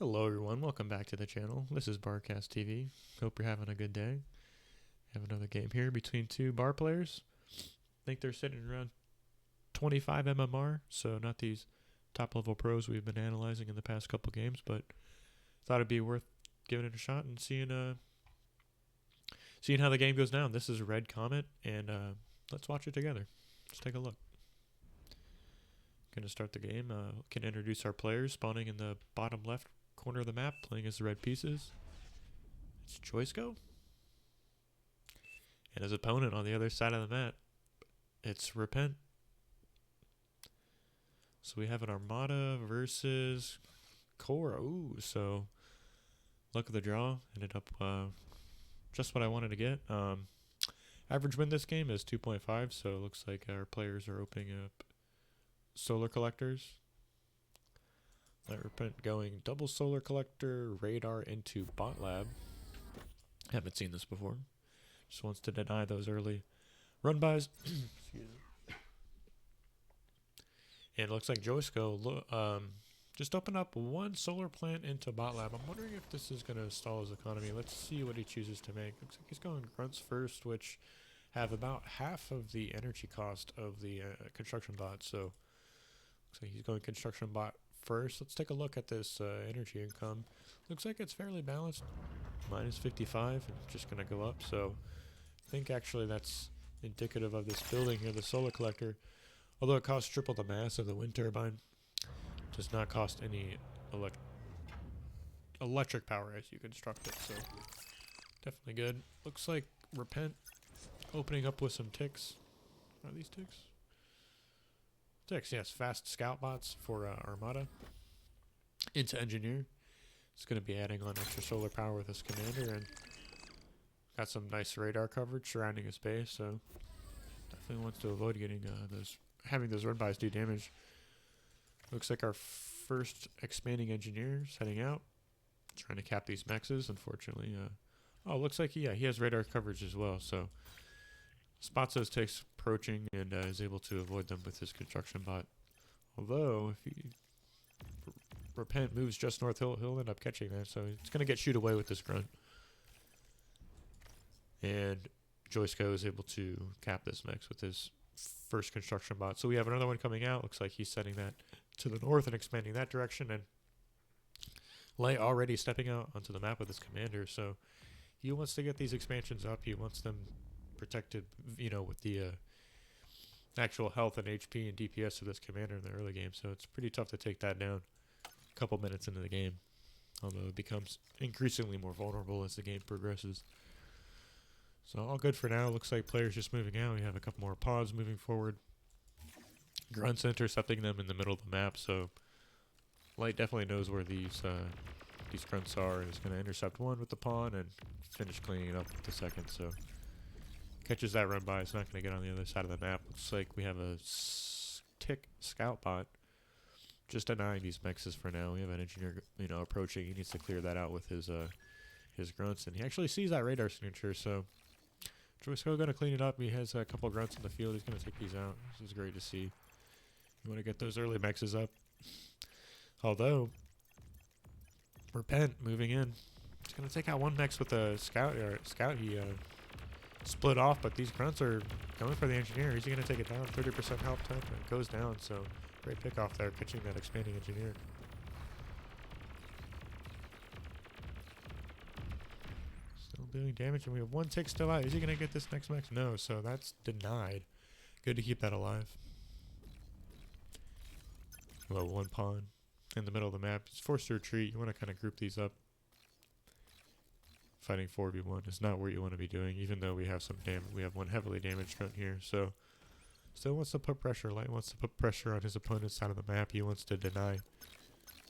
Hello everyone, welcome back to the channel. This is BARCastTV. Hope you're having a good day. Have another game here between two bar players. I think they're sitting around 25 MMR, so not these top level pros we've been analyzing in the past couple games, but thought it'd be worth giving it a shot and seeing how the game goes down. This is Red Comet, and let's watch it together. Let's take a look. Gonna start the game. Can introduce our players spawning in the bottom left corner of the map, playing as the red pieces. It's Joisco. And his opponent on the other side of the map, it's Repent. So we have an Armada versus Cora. Ooh, so luck of the draw. Ended up just what I wanted to get. Average win this game is 2.5, so it looks like our players are opening up solar collectors. Let Repent going double solar collector, radar into bot lab. Haven't seen this before. Just wants to deny those early run bys. Excuse me. And it looks like Joisco just opened up one solar plant into bot lab. I'm wondering if this is going to stall his economy. Let's see what he chooses to make. Looks like he's going grunts first, which have about half of the energy cost of the construction bot. So looks like he's going construction bot first. Let's take a look at this energy income. Looks like it's fairly balanced. Minus 55 and just going to go up. So I think actually that's indicative of this building here, the solar collector. Although it costs triple the mass of the wind turbine, does not cost any electric power as you construct it. So definitely good. Looks like Repent opening up with some ticks. Are these ticks? Ticks, yes. Fast scout bots for Armada. Into Engineer. It's going to be adding on extra solar power with this commander, and got some nice radar coverage surrounding his base, so definitely wants to avoid getting having those run bys do damage. Looks like our first expanding engineer is heading out, trying to cap these mexes. Unfortunately, looks like he has radar coverage as well, so spots those ticks approaching and is able to avoid them with his construction bot. Although if he Repent moves just north, he'll end up catching that, so it's going to get shoot away with this grunt. And Joisco is able to cap this mix with his first construction bot. So we have another one coming out. Looks like he's sending that to the north and expanding that direction. And Lay already stepping out onto the map with his commander, so he wants to get these expansions up. He wants them protected, with the actual health and HP and DPS of this commander in the early game. So it's pretty tough to take that down a couple minutes into the game, although it becomes increasingly more vulnerable as the game progresses. So all good for now. Looks like players just moving out. We have a couple more pods moving forward. Grunts intercepting them in the middle of the map, so Light definitely knows where these grunts are and is going to intercept one with the pawn and finish cleaning it up with the second. So catches that run by. It's not going to get on the other side of the map. Looks like we have a tick scout bot just denying these mexes for now. We have an engineer, approaching. He needs to clear that out with his grunts, and he actually sees that radar signature. So Joisco going to clean it up. He has a couple grunts in the field. He's going to take these out. This is great to see. You want to get those early mexes up. Although Repent moving in, he's going to take out one mex with a scout. He split off, but these grunts are going for the engineer. He's going to take it down. 30% health time. It goes down. So great pick off there, pitching that expanding engineer. Still doing damage, and we have one tick still out. Is he going to get this next mex? No, so that's denied. Good to keep that alive. Well, one pawn in the middle of the map. It's forced to retreat. You want to kind of group these up. Fighting 4v1 is not what you want to be doing, even though we have some we have one heavily damaged grunt here. So still wants to put pressure. Light wants to put pressure on his opponent's side of the map. He wants to deny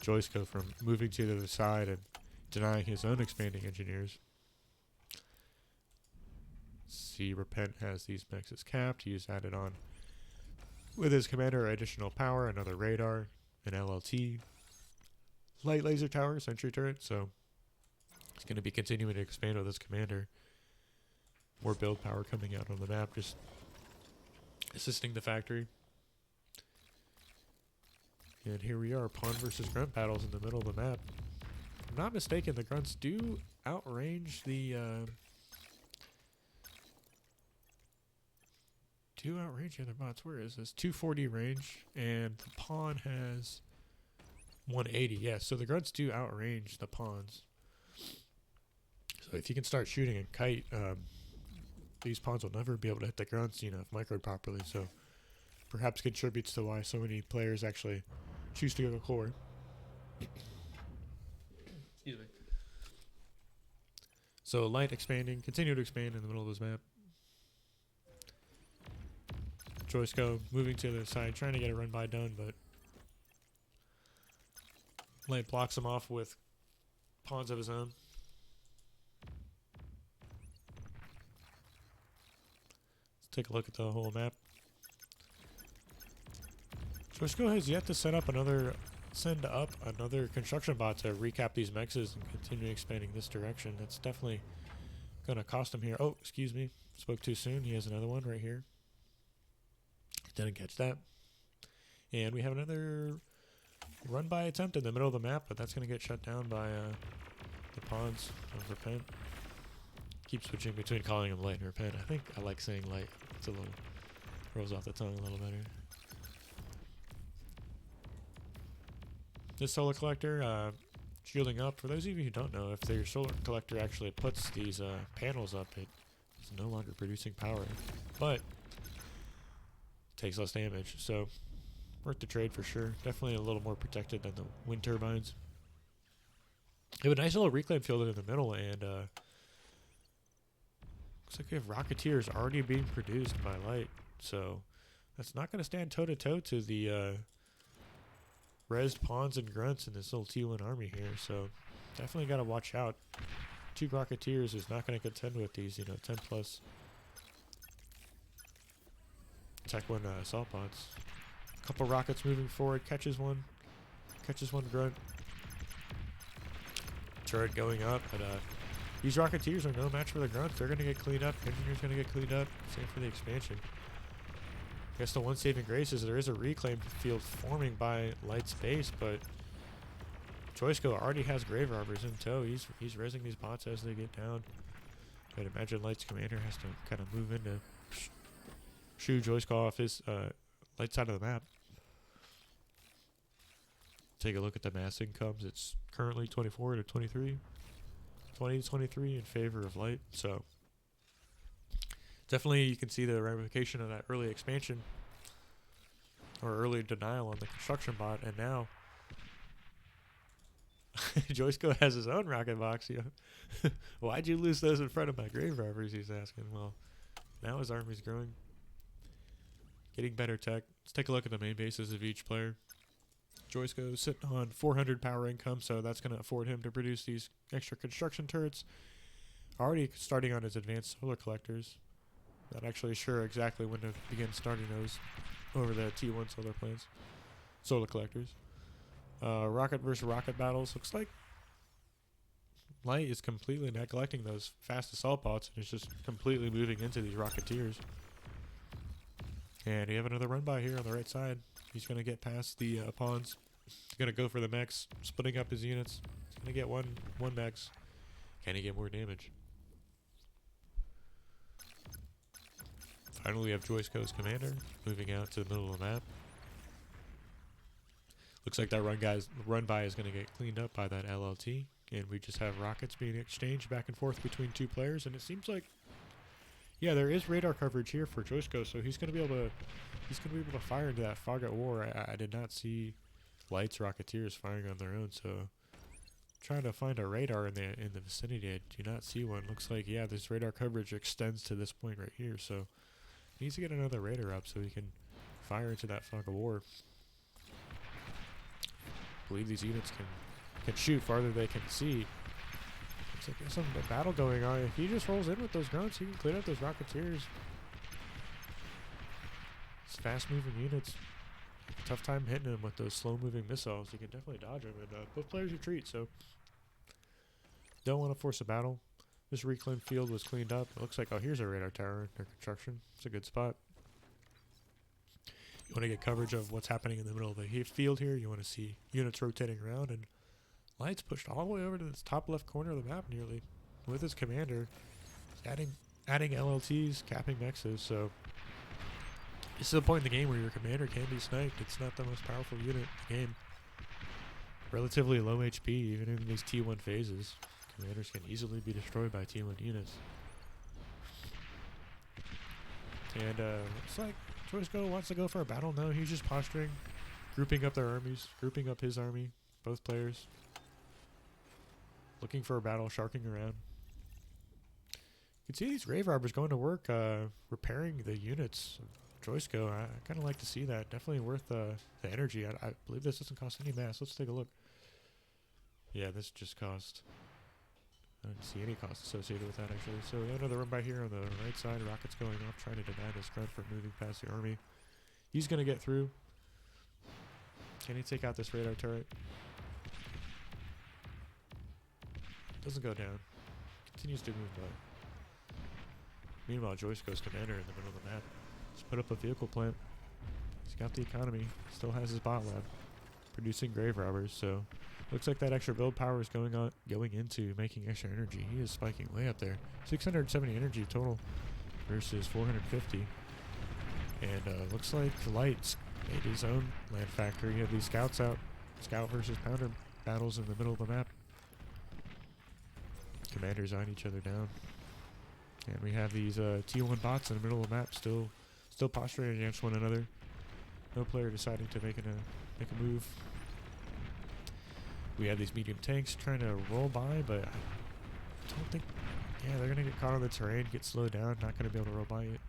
Joisco from moving to the other side and denying his own expanding engineers. See, Repent has these mexes capped. He's added on with his commander additional power, another radar, an LLT, light laser tower, sentry turret. So he's going to be continuing to expand with his commander. More build power coming out on the map, just assisting the factory. And here we are, pawn versus grunt battles in the middle of the map. not mistaken, the grunts do outrange the other bots. Where is this? 240 range, and the pawn has 180. Yeah, so the grunts do outrange the pawns. So if you can start shooting and kite, these pawns will never be able to hit the grunts, you know, if microed properly. So perhaps contributes to why so many players actually choose to go core. Excuse me. So light expanding, continue to expand in the middle of this map. Joisco moving to the side, trying to get a run by done, but light blocks him off with pawns of his own. Let's take a look at the whole map. Joisco has yet to send up another construction bot to recap these mexes and continue expanding this direction. That's definitely gonna cost him here. Oh, excuse me, spoke too soon. He has another one right here. Didn't catch that. And we have another run by attempt in the middle of the map, but that's gonna get shut down by the pawns of Repent. Keep switching between calling him Light and Repent. I think I like saying Light. It's a little rolls off the tongue a little better. This solar collector, shielding up. For those of you who don't know, if your solar collector actually puts these panels up, it is no longer producing power, but takes less damage. So worth the trade for sure. Definitely a little more protected than the wind turbines. We have a nice little reclaim field in the middle, and looks like we have Rocketeers already being produced by Light. So that's not going to stand toe-to-toe to the rezzed pawns and grunts in this little T1 army here. So definitely got to watch out. 2 Rocketeers is not going to contend with these, 10 plus Tech 1 assault bots. A couple rockets moving forward, catches one grunt. Turret going up, but these Rocketeers are no match for the grunts. They're going to get cleaned up. Engineer's going to get cleaned up. Same for the expansion. I guess the one saving grace is there is a reclaim field forming by Light's base, but Joisco already has Grave Robbers in tow. He's rezzing these bots as they get down. I'd imagine Light's commander has to kind of move in to shoo Joisco off his Light side of the map. Take a look at the mass incomes. It's currently 24 to 23. 20 to 23 in favor of Light. So definitely you can see the ramification of that early expansion or early denial on the construction bot, and now Joisco has his own rocket box. Why'd you lose those in front of my Grave Robbers, he's asking. Well, now his army's growing. Getting better tech. Let's take a look at the main bases of each player. Joisco sitting on 400 power income, so that's going to afford him to produce these extra construction turrets. Already starting on his advanced solar collectors. Not actually sure exactly when to begin starting those over the T1 solar collectors. Rocket versus rocket battles. Looks like Light is completely neglecting those fast assault bots and is just completely moving into these Rocketeers. And you have another run by here on the right side. He's going to get past the pawns. He's going to go for the mechs, splitting up his units. He's going to get one mechs. Can he get more damage? Finally, we have Joisco's commander moving out to the middle of the map. Looks like that run by is going to get cleaned up by that LLT. And we just have rockets being exchanged back and forth between 2 players. And it seems like, yeah, there is radar coverage here for Joisco, so he's going to be able to fire into that fog at war. I did not see Light's Rocketeers firing on their own, so trying to find a radar in the vicinity. I do not see one. Looks like, yeah, this radar coverage extends to this point right here, so he needs to get another radar up so he can fire into that fog of war. I believe these units can shoot farther than they can see. Looks like there's some battle going on. If he just rolls in with those grunts, he can clean up those Rocketeers. It's fast-moving units. Tough time hitting him with those slow-moving missiles. You can definitely dodge them, and both players retreat, so don't want to force a battle. This reclaim field was cleaned up. It looks like, oh, here's a radar tower under construction. It's a good spot. You want to get coverage of what's happening in the middle of the field here. You want to see units rotating around, and Light's pushed all the way over to this top left corner of the map nearly with his commander. He's adding LLTs, capping mexes, so this is the point in the game where your commander can be sniped. It's not the most powerful unit in the game. Relatively low HP, even in these T1 phases. Commanders can easily be destroyed by T1 units. And looks like Joisco wants to go for a battle. No, he's just posturing, grouping up their armies, grouping up his army, both players. Looking for a battle, sharking around. You can see these Grave Robbers going to work, repairing the units of Joisco. I kind of like to see that. Definitely worth the energy. I believe this doesn't cost any mass. Let's take a look. Yeah, this just cost... I didn't see any cost associated with that, actually. So we have another run by here on the right side. Rockets going off, trying to deny this grunt from moving past the army. He's going to get through. Can he take out this radar turret? Doesn't go down. Continues to move by. Meanwhile, Joisco's commander in the middle of the map just put up a vehicle plant. He's got the economy. Still has his bot lab. Producing Grave Robbers, so... Looks like that extra build power is going into making extra energy. He is spiking way up there. 670 energy total versus 450. And looks like Light's made his own land factory. You have these scouts out. Scout versus pounder battles in the middle of the map. Commanders eyeing each other down. And we have these T1 bots in the middle of the map still posturing against one another. No player deciding to make a move. We have these medium tanks trying to roll by, but I don't think... Yeah, they're going to get caught on the terrain, get slowed down, not going to be able to roll by it.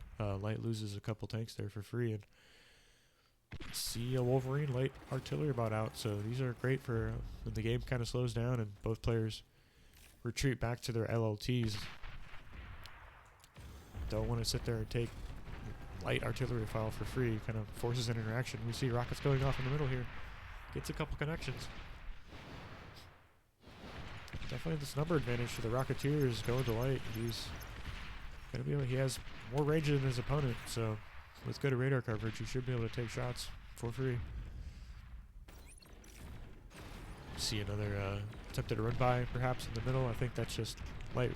Light loses a couple tanks there for free, and see a Wolverine light artillery bot out, so these are great for when the game kind of slows down and both players retreat back to their LLTs. Don't want to sit there and take light artillery file for free, kind of forces an interaction. We see rockets going off in the middle here. Gets a couple connections. Definitely this number advantage for the Rocketeers going to Light. He has more range than his opponent, so with good radar coverage, he should be able to take shots for free. See another attempted run by, perhaps in the middle. I think that's just Light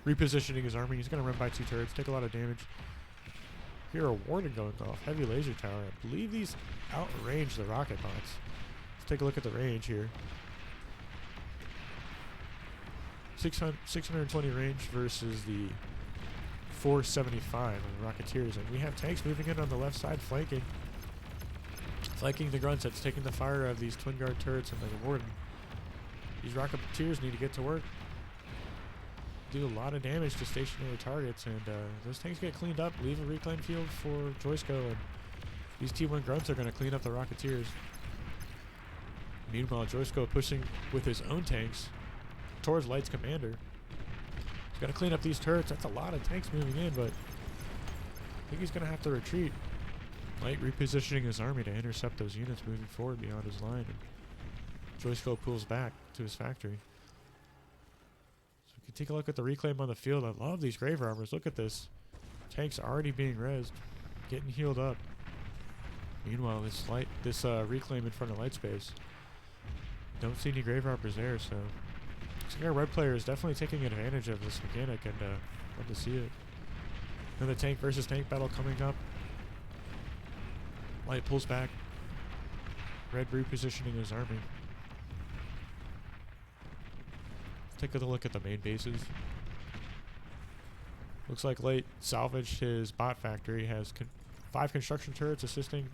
repositioning his army. He's going to run by 2 turrets, take a lot of damage. Here, a warning going off. Heavy laser tower. I believe these outrange the rocket bots. Let's take a look at the range here. 620 range versus the 475 on the Rocketeers. And we have tanks moving in on the left side, flanking the grunts. That's taking the fire out of these twin guard turrets and the warden. These Rocketeers need to get to work. Do a lot of damage to stationary targets, and those tanks get cleaned up, leave a reclaim field for Joisco, and these T1 grunts are going to clean up the Rocketeers. Meanwhile, Joisco pushing with his own tanks towards Light's commander. He's got to clean up these turrets. That's a lot of tanks moving in, but I think he's going to have to retreat. Light repositioning his army to intercept those units moving forward beyond his line. And Joisco pulls back to his factory. So we can take a look at the reclaim on the field. I love these Grave Robbers. Look at this. Tanks already being rezzed, getting healed up. Meanwhile, this reclaim in front of Light space. Don't see any Grave Robbers there, so our red player is definitely taking advantage of this mechanic, and love to see it. Another tank versus tank battle coming up. Light pulls back. Red repositioning his army. Take a look at the main bases. Looks like Light salvaged his bot factory. Has 5 construction turrets assisting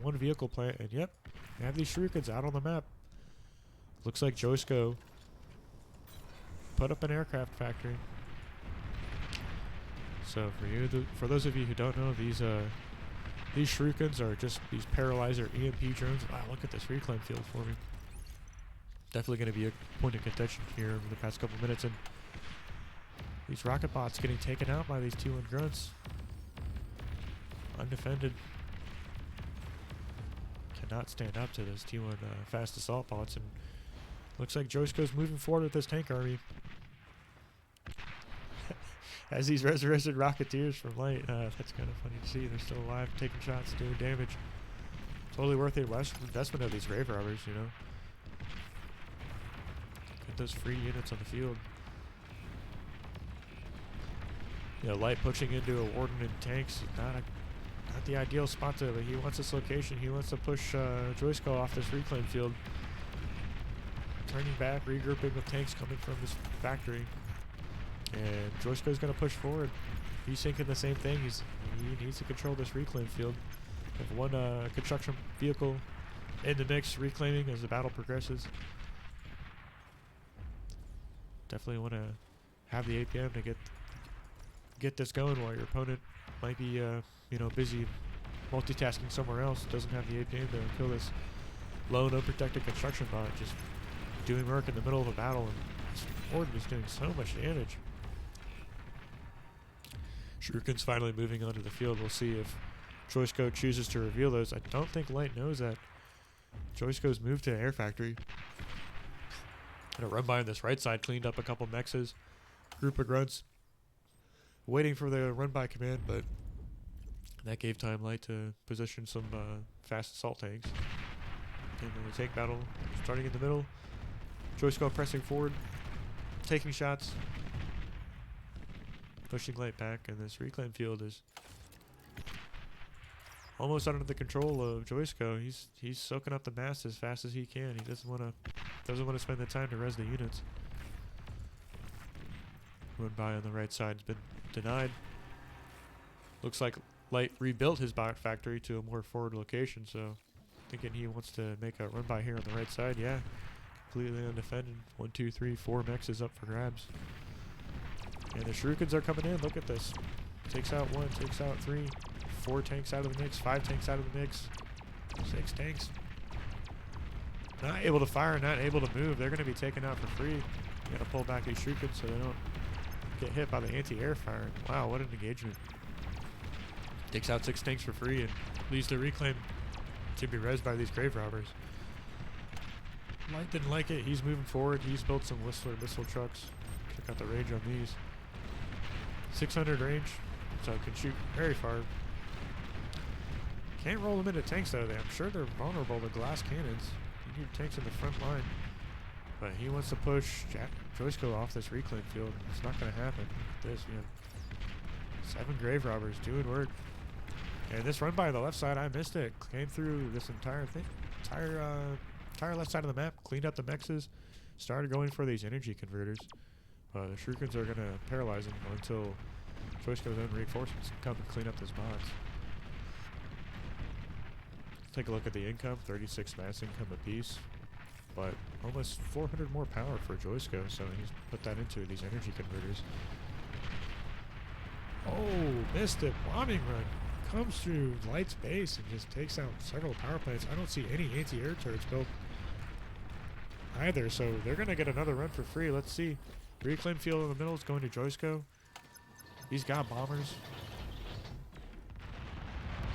1 vehicle plant, and yep, they have these shurikens out on the map. Looks like Joisco put up an aircraft factory. So for those of you who don't know, these shurikens are just these paralyzer EMP drones. Wow, look at this reclaim field for me. Definitely going to be a point of contention here over the past couple minutes, and these rocket bots getting taken out by these T1 grunts. Undefended. Cannot stand up to those T1 fast assault bots, and looks like Joisco's moving forward with this tank army. As these resurrected Rocketeers from Light, that's kind of funny to see. They're still alive, taking shots, doing damage. Totally worth the investment of these Grave Robbers, you know. get those free units on the field. You know, Light pushing into a Warden and tanks is not the ideal spot to, but he wants this location. He wants to push Joisco off this reclaim field. Turning back, regrouping with tanks coming from this factory. And Joisco's going to push forward. He's thinking the same thing. He needs to control this reclaim field. Have one construction vehicle in the mix, reclaiming as the battle progresses. Definitely want to have the APM to get this going while your opponent might be you know, busy multitasking somewhere else. Doesn't have the APM to kill this lone unprotected construction bot, just doing work in the middle of a battle, and this Warden is doing so much damage. Shuriken's finally moving onto the field. We'll see if Joisco chooses to reveal those. I don't think Light knows that Joisco's moved to Air Factory. Gonna run by on this right side, cleaned up a couple mexes, group of grunts, waiting for the run by command, but that gave time Light to position some fast assault tanks. And then the tank battle starting in the middle. Joisco pressing forward, taking shots, pushing Light back, and this reclaim field is almost under the control of Joisco. He's soaking up the mass as fast as he can. He doesn't want to spend the time to res the units. Run by on the right side's been denied. Looks like Light rebuilt his bot factory to a more forward location, so thinking he wants to make a run by here on the right side. Yeah, completely undefended. 1, 2, 3, 4 mexes up for grabs. And the Shurikens are coming in. Look at this. Takes out 1, takes out 3, 4 tanks out of the mix, 5 tanks out of the mix, 6 tanks. Not able to fire, not able to move. They're going to be taken out for free. Got to pull back these Shurikens so they don't get hit by the anti-air fire. Wow, what an engagement. Takes out 6 tanks for free and leaves the reclaim to be rezzed by these grave robbers. Light didn't like it. He's moving forward. He's built some Whistler missile trucks. Check out the range on these. 600 range, so it can shoot very far. Can't roll them into tanks though. I'm sure they're vulnerable to glass cannons. You need tanks in the front line. But he wants to push Joisco off this reclaim field. It's not going to happen. Look at this, man. 7 grave robbers doing work. And this run by the left side, I missed it. Came through this entire thing. Entire left side of the map. Cleaned up the mexes. Started going for these energy converters. The Shurikens are going to paralyze him until Joisco's own reinforcements come and clean up his bots. Take a look at the income. 36 mass income apiece. But almost 400 more power for Joisco, so he's put that into these energy converters. Oh, missed it. Bombing run. Comes through Light's base and just takes out several power plants. I don't see any anti-air turrets built either, so they're going to get another run for free. Let's see. Reclaim field in the middle is going to Joisco. He's got bombers.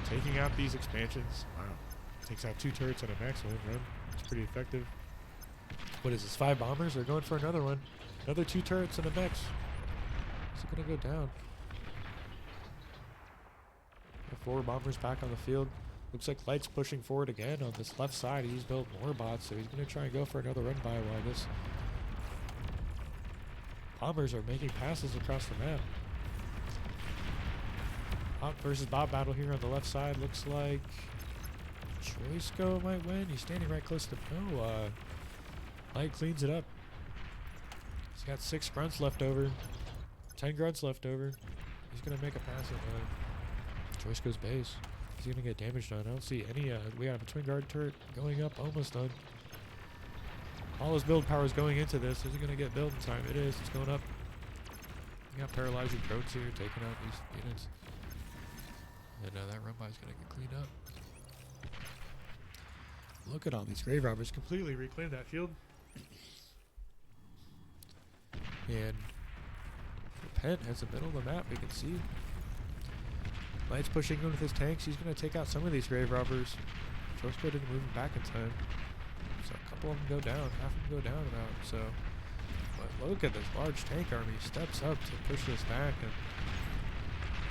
Taking out these expansions. Wow. Takes out 2 turrets and a maximum run. It's pretty effective. What is this, 5 bombers? They're going for another one. Another 2 turrets and a mech. Is it going to go down? 4 bombers back on the field. Looks like Light's pushing forward again on this left side. He's built more bots, so he's going to try and go for another run by while this bombers are making passes across the map. Bot versus bot battle here on the left side. Looks like Joisco might win. He's standing right close to Light cleans it up. He's got 6 grunts left over. 10 grunts left over. He's going to make a pass at Joisco's base. He's going to get damage done. I don't see any. We got a twin guard turret going up, almost done. All his build power is going into this. Is he going to get build in time? It is. It's going up. You got paralyzing drones here, taking out these units. And that run by is going to get cleaned up. Look at all these grave robbers. Completely reclaimed that field. And Repent has the middle of the map. We can see Light's pushing in with his tanks. He's going to take out some of these grave robbers. Joisco didn't move him back in time. So a couple of them go down. Half of them go down about. So, but look at this large tank army. Steps up to push this back. And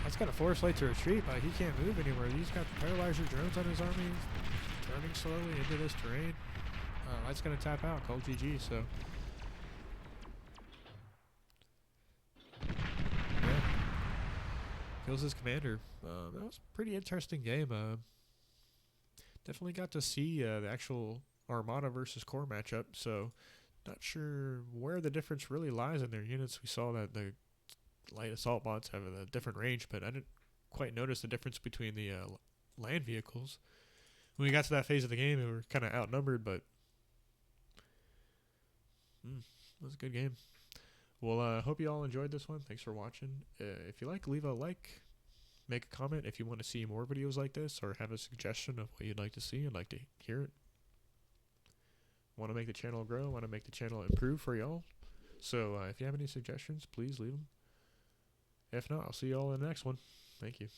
that's going to force Light to retreat, but he can't move anywhere. He's got the paralyzer drones on his army. Turning slowly into this terrain. Light's going to tap out. Cold GG. So kills his commander. That was a pretty interesting game. Definitely got to see the actual Armada versus Core matchup, so not sure where the difference really lies in their units. We saw that the light assault bots have a different range, but I didn't quite notice the difference between the land vehicles. When we got to that phase of the game, we were kind of outnumbered, but it was a good game. Well, I hope you all enjoyed this one. Thanks for watching. If you like, leave a like. Make a comment if you want to see more videos like this or have a suggestion of what you'd like to see. I'd like to hear it. Want to make the channel grow. Want to make the channel improve for y'all. So if you have any suggestions, please leave them. If not, I'll see y'all in the next one. Thank you.